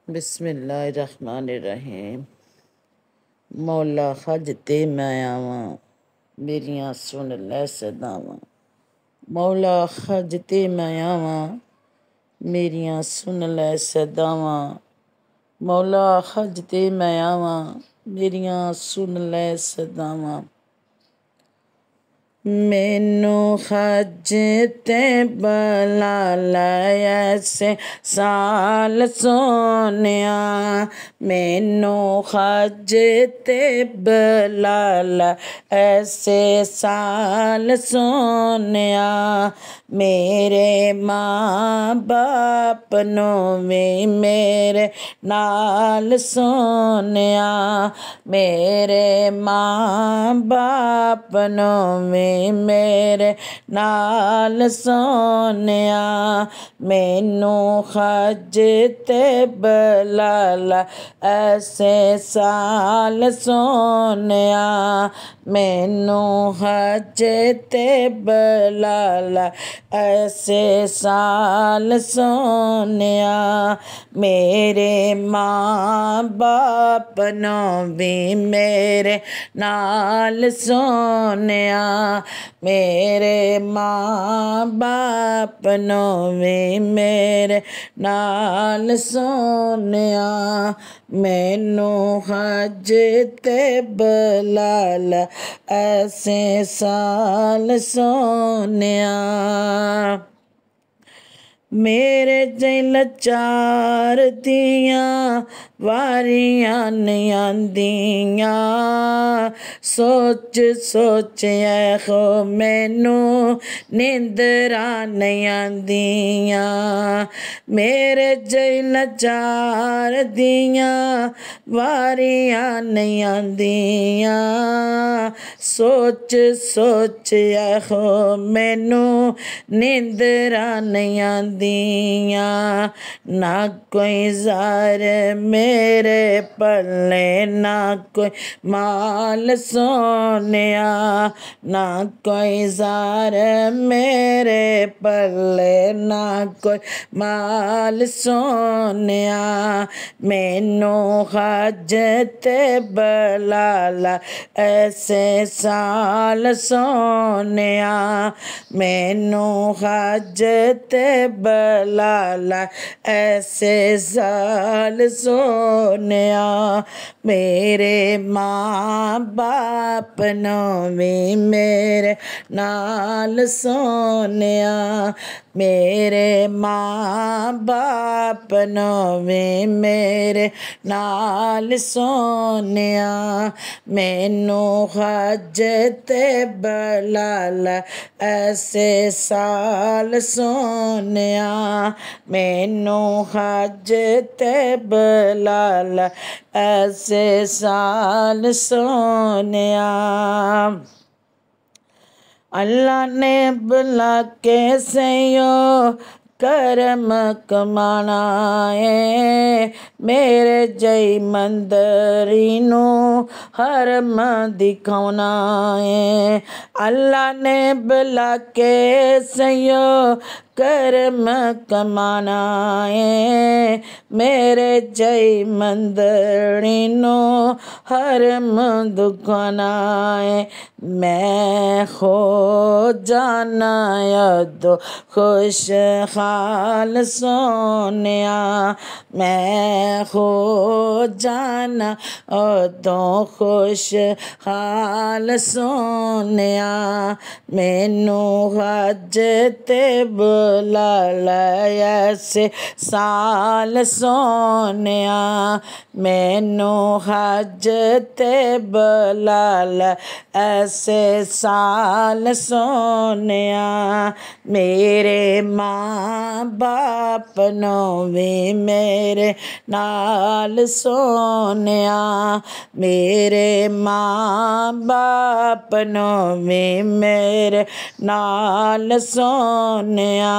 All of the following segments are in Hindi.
बिस्मिल्लाहिर्रहमानिर्रहीम। मौला खज ते मैं आवां, मेरियां सुन लै सदावां। मौला खज ते मैं आवां, मेरियां सुन लै सदावां। मौला खज ते मैं आवां, मेरियां सुन लै सदावां। मैनू खज ते बला लै ऐसे साल सोनिया। मैनू खज ते बला लै ऐसे साल सोनिया। मेरे मां बाप नू भी मेरे नाल सोनिया। मेरे मां बाप नू भी मेरे नाल सोनिया। मैनू खज ते बला लै ऐसे साल सोनिया। मैनू खज ते बला लै ऐसे साल सोनिया। मेरे मां बाप नू भी मेरे नाल सोनिया। मेरे मां बाप नू भी मेरे नाल सोनिया। मैनू खज ते बला लै ऐसे साल सोनिया। मेरे जई लाचार दियां वारियां नहीं आंदियां। सोच सोच ऐखो मैनू नींदरां नहीं आंदियां। मेरे जई लाचार दियां वारियां नहीं आंदियां। सोच सोच ऐखो मैनू नींदरां नहीं आंदियां। ना कोई ज़ार मेरे पल्ले, ना कोई माल सोनिया। ना कोई ज़ार मेरे पल्ले, ना कोई माल सोनिया। मैनू खज ते बला लै ऐसे साल सोनिया। मैनू खज ते बला लै ऐसे साल सोनिया। मेरे मां बाप नू भी मेरे नाल सोनिया। मेरे मां बाप नू भी मेरे नाल सोनिया। मैनू खज ते बला लै ऐसे साल सोनिया। मैनू खज ते बला लै ऐसे साल सोनिया। अल्लाह ने बुला के सयो करम कमाना है। मेरे जई मंदरी नू हरम दिखाना है। अल्लाह ने बुला के सयो करम कमाना है। मेरे जई मंदरी नू हरम दुखाना है। मैं खो जाना यदो खुश हाल सोनिया। मैं खो जाना उदो खुश हाल सोनिया। मैनू खज ते बला लै ऐसे साल सोनिया। मैनू खज ते बला लै ऐसे साल सोनिया। मेरे मां बाप नू भी मेरे नाल सोनिया। मेरे मां बाप नू भी मेरे नाल सोनिया।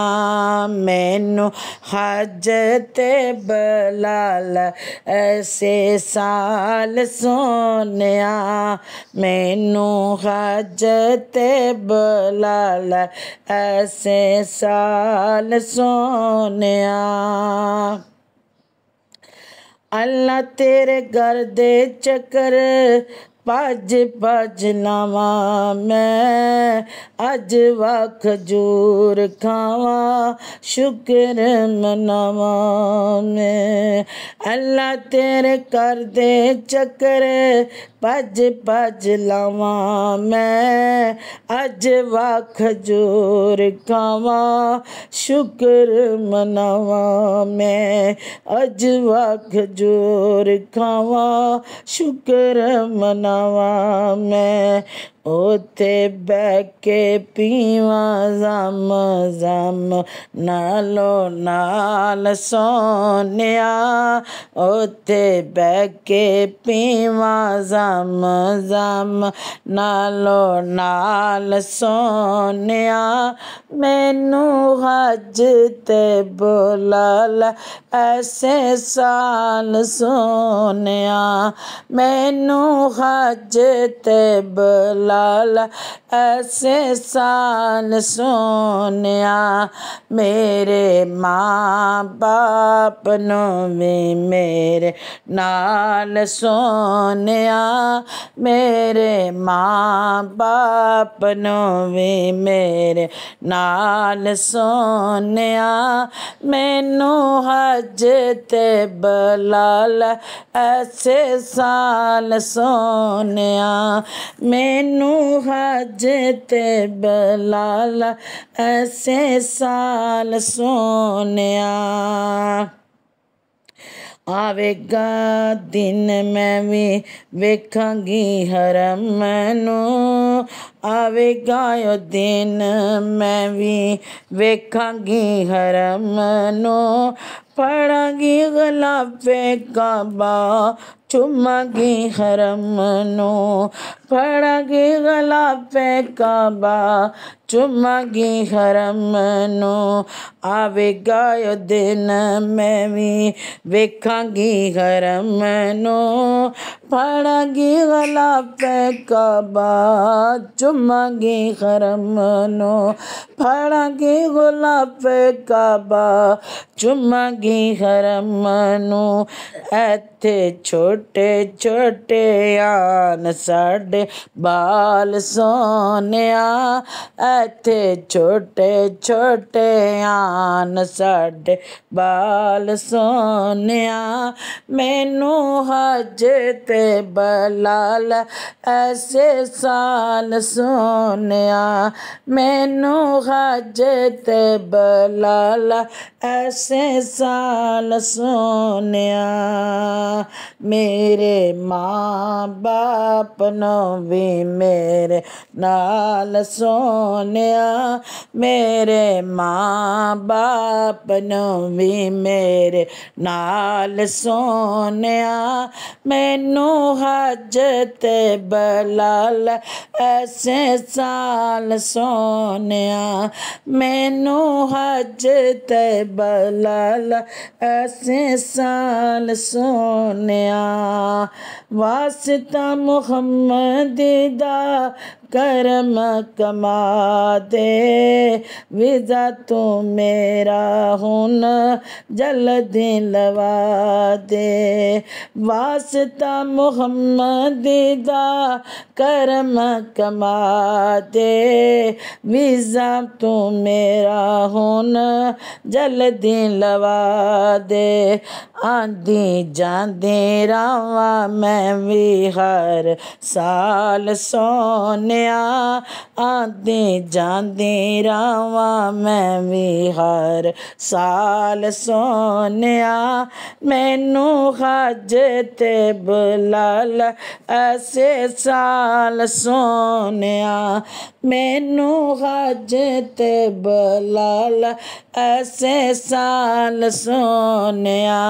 मैनू खज ते बला लै ऐसे साल सोनिया। मैनू खज ते बला लै ऐसे साल सोनिया। अल्लाह तेरे घर दे चक्कर भज भज लावां मैं, अज वा खजूर खावां शुक्र मनावां मैं। अल्लाह तेरे घर दे चक्कर भज भज लावां मैं, अज वा खजूर खावां शुक्र मनावां मैं, अज वा खजूर खावां शुक्र मनावां मैं। ओते बह के पीवां जम जम नालो नाल सोनिया, ओते बह के पीवां जम जम नालो नाल सोनिया। मैनू हज ते बुला लै ऐसे साल सोनिया, मैनू हज ते बुला लै ऐसे साल सोनिया। मेरे माँ बाप नू भी मेरे नाल सोनिया, मेरे माँ बाप नू भी मेरे नाल सोनिया। मैनू हज ते बुला लै ऐसे साल सोनिया, मैनू हज ते बुला लै ऐसे साल सोनिया। आवेगा दिन मैं भी वेखांगी हरम नू, आवेगा ओ दिन मैं भी वेखांगी हरम नू। पढ़ांगी गलाफे काबा चुमांगी हरम नू, पढ़ांगी गलाफे काबा चुमांगी हरम नू। आवेगा ओ दिन मैं भी वेखांगी हरम नू, पढ़ांगी गलाफे काबा चुमांगी हरम नू, पढ़ांगी गलाफे काबा चुमांगी हरम नू। ऐथे छोटे छोटे आन साडे बाल सोनिया, ऐथे छोटे छोटे आन साडे बाल सोनिया। मैनू हज ते बुला लै ऐसे साल सोनिया, मैनू हज ते बुला लै ऐसे साल सोनिया। मेरे माँ बाप नू भी मेरे नाल सोनिया, मेरे माँ बाप नू भी मेरे नाल सोनिया। मैनू हज ते बुला लै ऐसे साल सोनिया, मैनू हज ते बुला लै ऐसे साल सोनिया। वास्ता मुहम्मद दा करम कमा दे, वीज़ा तू मेरा हुन जल्दी लवा दे। वास्ता मुहम्मद दा करम कमा दे, वीज़ा तू मेरा हुन जल्दी लवा दे। आंदी जांदी रावां मैं भी हर साल सोनिया, आंदी जांदी रावां मैं भी हर साल सोनिया। मैनू हज ते बुला लै ऐसे साल सोनिया, मैनू हज ते बुला लै ऐसे साल सोनिया।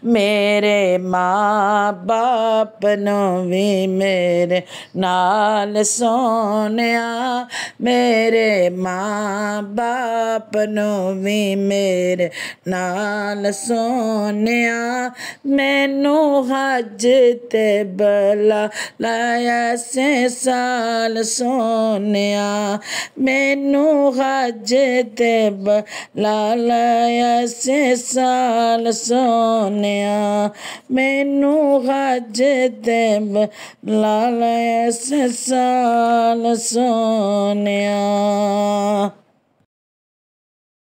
मेरे माँ बाप नू भी मेरे नाल सोनिया, सोनिया मेरे माँ बाप ਨੂੰ ਵੀ ਮੇਰੇ ਨਾਲ सोनिया मैनू हज ते बला लाया से साल सोनिया मैनू हज ते बला लाया से साल सोनिया मैनू हज ते बला लाया से साल सोनिया।